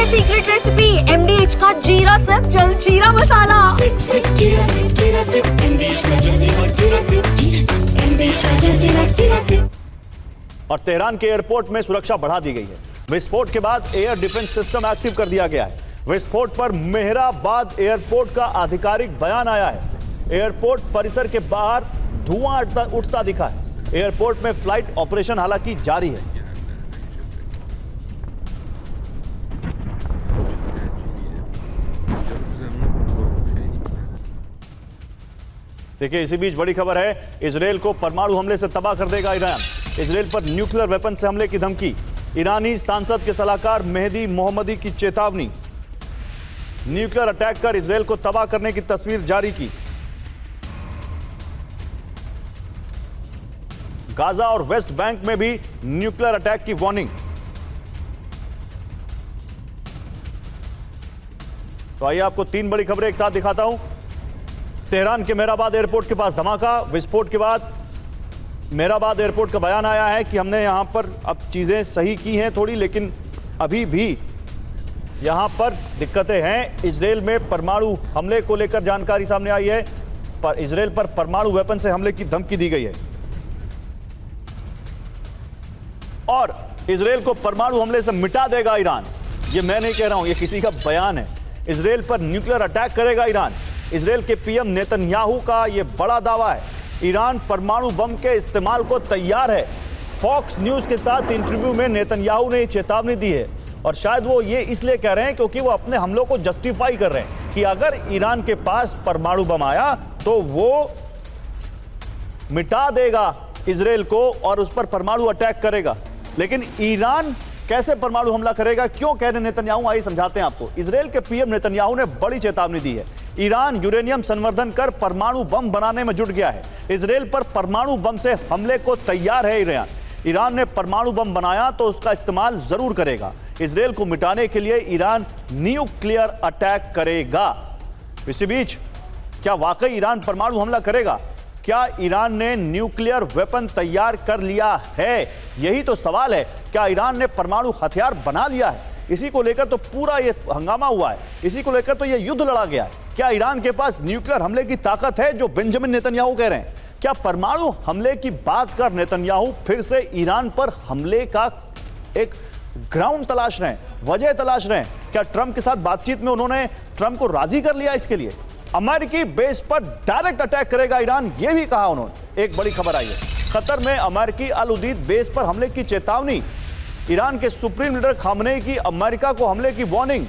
Secret recipe MDH का जीरा SIP jaljeera मसाला। SIP SIP जीरा सिप MDH का जलजीरा जीरा सिप MDH का जलजीरा जीरा सिप। और तेहरान के एयरपोर्ट में सुरक्षा बढ़ा दी गई है। विस्फोट के बाद एयर डिफेंस सिस्टम एक्टिव कर दिया गया है। विस्फोट पर मेहराबाद एयरपोर्ट का आधिकारिक बयान आया है। एयरपोर्ट परिसर के बाहर धुआं उठता दिखा है। एयरपोर्ट में फ्लाइट ऑपरेशन हालांकि जारी है। देखिए, इसी बीच बड़ी खबर है, इजरायल को परमाणु हमले से तबाह कर देगा ईरान। इजरायल पर न्यूक्लियर वेपन से हमले की धमकी। ईरानी सांसद के सलाहकार मेहदी मोहम्मदी की चेतावनी। न्यूक्लियर अटैक कर इजरायल को तबाह करने की तस्वीर जारी की। गाजा और वेस्ट बैंक में भी न्यूक्लियर अटैक की वार्निंग। तो आइए आपको तीन बड़ी खबरें एक साथ दिखाता हूं। तेहरान के मेहराबाद एयरपोर्ट के पास धमाका। विस्फोट के बाद मेहराबाद एयरपोर्ट का बयान आया है कि हमने यहां पर अब चीजें सही की हैं थोड़ी, लेकिन अभी भी यहां पर दिक्कतें हैं। इजरायल में परमाणु हमले को लेकर जानकारी सामने आई है। पर इजरायल पर परमाणु वेपन से हमले की धमकी दी गई है और इजरायल को परमाणु हमले से मिटा देगा ईरान। ये मैं नहीं कह रहा हूं, ये किसी का बयान है। इजरायल पर न्यूक्लियर अटैक करेगा ईरान। इजरायल के पीएम नेतन्याहू का यह बड़ा दावा है। ईरान परमाणु बम के इस्तेमाल को तैयार है। फॉक्स न्यूज के साथ इंटरव्यू में नेतन्याहू ने चेतावनी दी है और शायद वो ये इसलिए कह रहे हैं क्योंकि वो अपने हमलों को जस्टिफाई कर रहे हैं कि अगर ईरान के पास परमाणु बम आया तो वो मिटा देगा इजरायल को और उस पर परमाणु अटैक करेगा। लेकिन ईरान कैसे परमाणु हमला करेगा, क्यों कह रहे नेतन्याहू, आइए समझाते हैं आपको। इजरायल के पीएम नेतन्याहू ने बड़ी चेतावनी दी है। ईरान यूरेनियम संवर्धन कर परमाणु बम बनाने में जुट गया है। इजरायल पर परमाणु बम से हमले को तैयार है ईरान। ईरान ने परमाणु बम बनाया तो उसका इस्तेमाल जरूर करेगा। इजरायल को मिटाने के लिए ईरान न्यूक्लियर अटैक करेगा। इसी बीच क्या वाकई ईरान परमाणु हमला करेगा? क्या ईरान ने न्यूक्लियर वेपन तैयार कर लिया है? यही तो सवाल है। क्या ईरान ने परमाणु हथियार बना लिया है? इसी को लेकर तो पूरा ये हंगामा हुआ है। इसी को लेकर तो ये युद्ध लड़ा गया है। क्या ईरान के पास न्यूक्लियर हमले की ताकत है जो बेंजामिन नेतन्याहू कह रहे हैं? क्या परमाणु हमले की बात कर नेतन्याहू फिर से ईरान पर हमले का एक ग्राउंड तलाश रहे हैं, वजह तलाश रहे हैं? क्या ट्रंप के साथ बातचीत में उन्होंने ट्रंप को राजी कर लिया इसके लिए? अमेरिकी बेस पर डायरेक्ट अटैक करेगा ईरान, यह भी कहा उन्होंने। एक बड़ी खबर आई है, कतर में अमेरिकी अल उदीद बेस पर हमले की चेतावनी। ईरान के सुप्रीम लीडर खामनेई की अमेरिका को हमले की वार्निंग।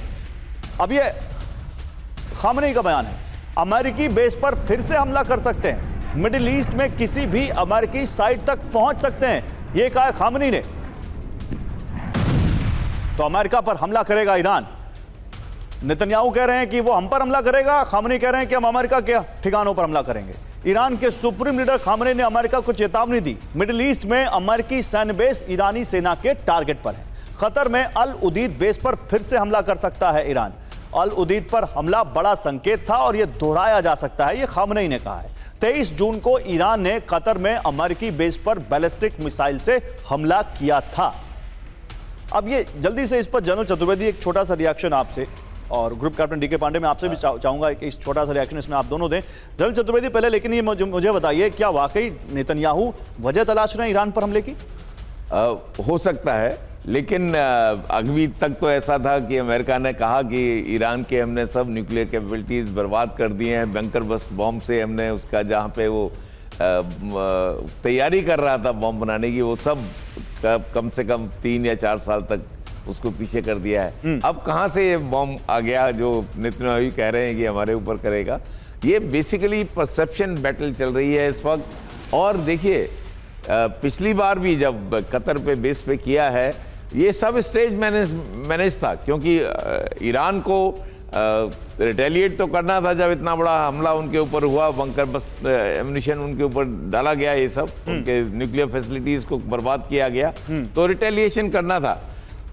अब यह खामनेई का बयान है, अमेरिकी बेस पर फिर से हमला कर सकते हैं, मिडिल ईस्ट में किसी भी अमेरिकी साइट तक पहुंच सकते हैं, यह कहा खामनेई ने। तो अमेरिका पर हमला करेगा ईरान। नेतन्याहू कह रहे हैं कि वो हम पर हमला करेगा, खामनेई कह रहे हैं कि हम अमेरिका के ठिकानों पर हमला करेंगे। ईरान के सुप्रीम लीडर खामनेई ने अमेरिका को चेतावनी दी। मिडिल ईस्ट में अमेरिकी सैन्य बेस ईरानी सेना के टारगेट पर है। कतर में अल उदीद बेस पर फिर से हमला कर सकता है ईरान। अल उदीद पर हमला बड़ा संकेत था और यह दोहराया जा सकता है, यह खामनेई ने कहा है। 23 जून को ईरान ने कतर में अमेरिकी बेस पर बैलिस्टिक मिसाइल से हमला किया था। अब ये जल्दी से इस पर जनरल चतुर्वेदी एक छोटा सा रिएक्शन आपसे, और ग्रुप कैप्टन डीके पांडे, मैं आपसे भी चाहूंगा कि इस छोटा सा रिएक्शन इसमें आप दोनों दें। जनरल चतुर्वेदी पहले, लेकिन ये मुझे बताइए, क्या वाकई नेतन्याहू वजह तलाश रहे हैं ईरान पर हमले की? हो सकता है, लेकिन अभी तक तो ऐसा था कि अमेरिका ने कहा कि ईरान के हमने सब न्यूक्लियर कैपेबिलिटीज़ बर्बाद कर दिए हैं। बंकर बस्ट बॉम्ब से हमने उसका जहाँ पे वो तैयारी कर रहा था बॉम्ब बनाने की, वो सब कम से कम 3 या 4 साल तक उसको पीछे कर दिया है। अब कहाँ से ये बॉम्ब आ गया जो नेतन्याहू कह रहे हैं कि हमारे ऊपर करेगा? ये बेसिकली परसेप्शन बैटल चल रही है इस वक्त। और देखिए, पिछली बार भी जब कतर पे बेस पे किया है, ये सब स्टेज मैनेज था, क्योंकि ईरान को रिटेलिएट तो करना था जब इतना बड़ा हमला उनके ऊपर हुआ, बंकर बस्ट एम्यूनिशन उनके ऊपर डाला गया, ये सब उनके न्यूक्लियर फैसिलिटीज़ को बर्बाद किया गया, तो रिटेलिएशन करना था।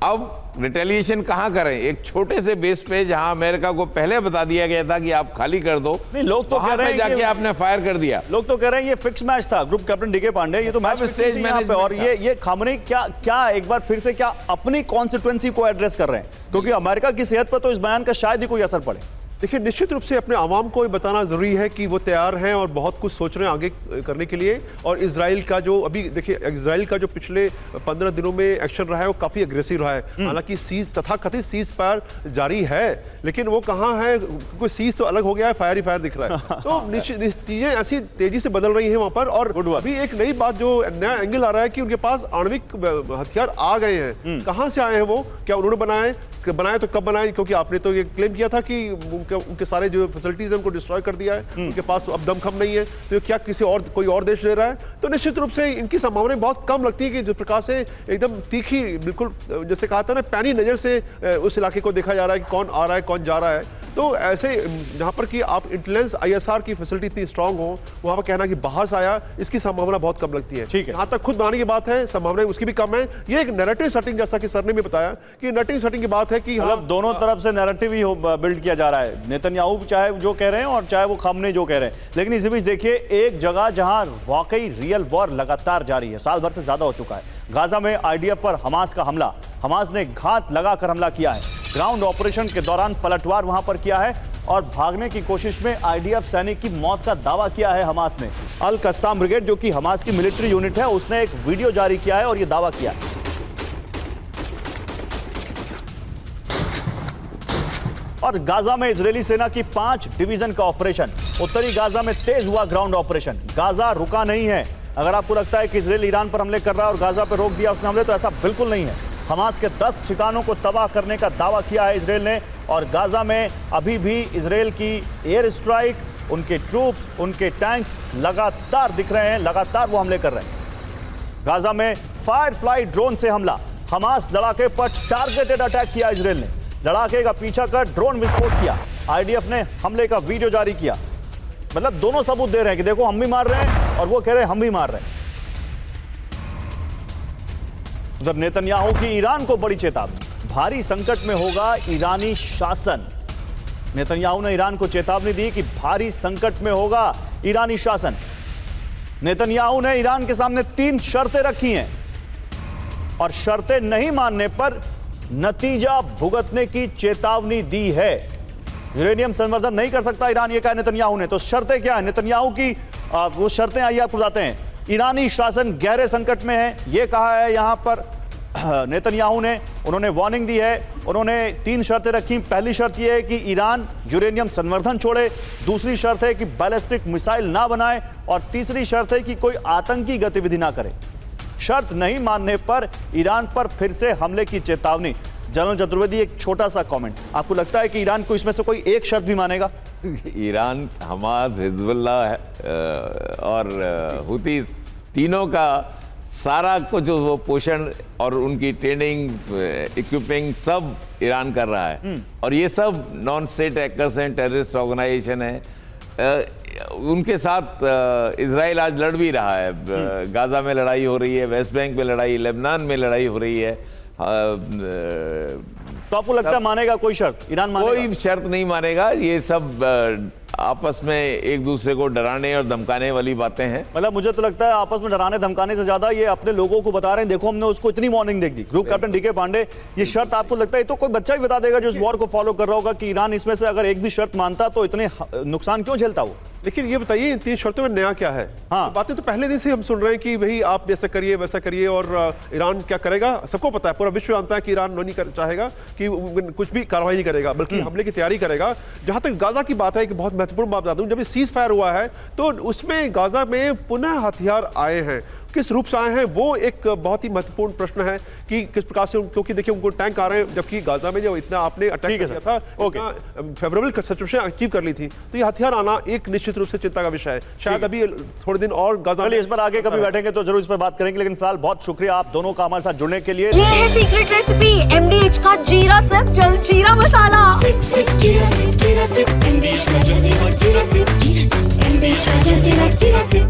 अब रिटेलिएशन कहाँ करें? एक छोटे से बेस पे जहां अमेरिका को पहले बता दिया गया था कि आप खाली कर दो, नहीं, लोग तो कह रहे हैं जाके कि आपने फायर कर दिया। लोग तो कह रहे हैं ये फिक्स मैच था। ग्रुप कैप्टन डीके पांडे, ये तो मैच स्टेज स्टेज यहाँ पे, और मैनेजमेंट ये खामनेई क्या एक बार फिर से क्या अपनी कॉन्स्टिट्यूएंसी को एड्रेस कर रहे हैं? क्योंकि अमेरिका की सेहत पर तो इस बयान का शायद ही कोई असर पड़े। देखिए, निश्चित रूप से अपने आवाम को ये बताना ज़रूरी है कि वो तैयार हैं और बहुत कुछ सोच रहे हैं आगे करने के लिए। और इजराइल का जो अभी देखिए, इजराइल का जो पिछले 15 दिनों में एक्शन रहा है वो काफ़ी अग्रेसिव रहा है। हालांकि सीज तथाकथित सीज फायर जारी है, लेकिन वो कहाँ है? कोई सीज तो अलग हो गया है, फायर ही फायर दिख रहा है। तो निश्चित चीज़ें ऐसी तेजी से बदल रही हैं वहाँ पर। और अभी एक नई बात, जो नया एंगल आ रहा है कि उनके पास आणविक हथियार आ गए हैं। कहाँ से आए हैं वो? क्या उन्होंने बनाए तो कब बनाए? क्योंकि आपने तो ये क्लेम किया था कि उनके सारे जो फैसिलिटीज हैं उनको डिस्ट्रॉय कर दिया है, उनके पास अब दमखम नहीं है। तो ये क्या कोई और देश ले रहा है? तो निश्चित रूप से इनकी संभावनाएं बहुत कम लगती है कि जिस प्रकार से एकदम तीखी, बिल्कुल जैसे कहा था ना, पैनी नज़र से उस इलाके को देखा जा रहा है कि कौन आ रहा है, कौन जा रहा है। तो ऐसे जहाँ पर कि आप इंटेलिजेंस ISR की फैसिलिटी इतनी स्ट्रांग हो, वहाँ पर कहना कि बाहर से आया, इसकी संभावना बहुत कम लगती है। ठीक है, यहाँ तक खुद बनाने की बात है, संभावनाएं उसकी भी कम है। ये एक नैरेटिव सेटिंग, जैसा कि सर ने भी बताया कि नैरेटिव सेटिंग की बात है कि मतलब दोनों तरफ से नैरेटिव ही बिल्ड किया जा रहा है। नेतन्याहू चाहे जो कह रहे हैं और चाहे वो खामनेई जो कह रहे हैं। लेकिन इसी बीच देखिए, एक जगह जहां वाकई रियल वॉर लगातार जारी है, साल भर से ज्यादा हो चुका है। गाजा में IDF पर हमास का हमला, हमास ने घात लगाकर हमला किया है। ग्राउंड ऑपरेशन के दौरान पलटवार वहां पर किया है और भागने की कोशिश में IDF सैनिक की मौत का दावा किया है हमास ने। अल कस्साम ब्रिगेड, जो कि हमास की मिलिट्री यूनिट है, उसने एक वीडियो जारी किया है और यह दावा किया है। और गाजा में इजरायली सेना की 5 डिवीजन का ऑपरेशन। उत्तरी गाजा में तेज हुआ ग्राउंड ऑपरेशन। गाजा रुका नहीं है। अगर आपको लगता है कि इजराइल ईरान पर हमले कर रहा है और गाजा पर रोक दिया उसने हमले, तो ऐसा बिल्कुल नहीं है। हमास के 10 ठिकानों को तबाह करने का दावा किया है इजराइल ने। और गाजा में अभी भी इजराइल की एयर स्ट्राइक, उनके ट्रूप्स, उनके टैंक्स लगातार दिख रहे हैं, लगातार वो हमले कर रहे हैं। गाजा में फायर फ्लाई ड्रोन से हमला। हमास लड़ाके पर टारगेटेड अटैक किया इजराइल ने। लड़ाके का पीछा कर ड्रोन विस्फोट किया। IDF ने हमले का वीडियो जारी किया। मतलब दोनों सबूत दे रहे हैं कि देखो हम भी मार रहे हैं, और वो कह रहे हैं हम भी मार रहे हैं। उधर नेतन्याहू की ईरान को बड़ी चेतावनी। भारी संकट में होगा ईरानी शासन। नेतन्याहू ने ईरान को चेतावनी दी कि भारी संकट में होगा ईरानी शासन। नेतन्याहू ने ईरान के सामने 3 शर्तें रखी हैं और शर्तें नहीं मानने पर नतीजा भुगतने की चेतावनी दी है। यूरेनियम संवर्धन नहीं कर सकता ईरान, ये कहा नेतन्याहू ने। तो शर्तें क्या है नेतन्याहू की? वो शर्तें आइए आपको बताते हैं। ईरानी शासन गहरे संकट में है, ये कहा है यहां पर नेतन्याहू ने। उन्होंने वार्निंग दी है। उन्होंने 3 शर्तें रखी। पहली शर्त यह है कि ईरान यूरेनियम संवर्धन छोड़े। दूसरी शर्त है कि बैलिस्टिक मिसाइल ना बनाए। और तीसरी शर्त है कि कोई आतंकी गतिविधि ना करे। शर्त नहीं मानने पर ईरान पर फिर से हमले की चेतावनी। जनरल चतुर्वेदी, एक छोटा सा कमेंट, आपको लगता है कि ईरान को इसमें से कोई एक शर्त भी मानेगा? ईरान, हमास, हिजबुल्लाह और हुतीस, तीनों का सारा कुछ जो वो पोषण और उनकी ट्रेनिंग, इक्विपिंग सब ईरान कर रहा है। और ये सब नॉन स्टेट एक्टर्स हैं, टेररिस्ट ऑर्गेनाइजेशन है। उनके साथ इजराइल आज लड़ भी रहा है। गाजा में लड़ाई हो रही है, वेस्ट बैंक में लड़ाई, लेबनान में लड़ाई हो रही है। तो आपको लगता है मानेगा कोई शर्त? ईरान मानेगा? कोई शर्त नहीं मानेगा। ये सब आपस में एक दूसरे को डराने और धमकाने वाली बातें हैं। मतलब मुझे तो लगता है आपस में डराने धमकाने से ज्यादा ये अपने लोगों को बता रहे हैं, देखो हमने उसको इतनी वार्निंग दे दी। ग्रुप कैप्टन डीके पांडे, ये शर्त आपको लगता है तो कोई बच्चा ही बता देगा जो इस वॉर को फॉलो कर रहा होगा कि ईरान इसमें से अगर एक भी शर्त मानता तो इतने नुकसान क्यों झेलता वो? लेकिन ये बताइए, इन 3 शर्तों में नया क्या है? हाँ, बातें तो पहले दिन से हम सुन रहे हैं कि भाई आप ऐसा करिए वैसा करिए, और ईरान क्या करेगा सबको पता है, पूरा विश्व जानता है कि ईरान नहीं चाहेगा कि कुछ भी कार्रवाई नहीं करेगा, बल्कि हमले की तैयारी करेगा। जहां तक गाजा की बात है, एक बहुत महत्वपूर्ण बात बता दूं, जब ये सीज फायर हुआ है तो उसमें गाजा में पुनः हथियार आए हैं। किस रूप से आए हैं वो एक बहुत ही महत्वपूर्ण प्रश्न है कि किस प्रकार से, क्योंकि देखिए उनको टैंक आ रहे हैं, जबकि गाजा में जो इतना आपने अटैक किया था, फेवरेबल सिचुएशन अचीव कर ली थी, तो ये हथियार आना एक निश्चित रूप से चिंता का विषय है। शायद अभी थोड़े दिन और गाजा में इस पर आगे कभी बैठेंगे तो जरूर इस पर बात करेंगे। लेकिन फिलहाल बहुत शुक्रिया आप दोनों का हमारे साथ जुड़ने के लिए। ये है सीक्रेट रेसिपी MDH का जीरा सिर्फ जल जीरा मसाला। सिप सिप जीरा सिप MDH का जल्दी और जीरा सिप MDH का जल्दी और जीरा सिप।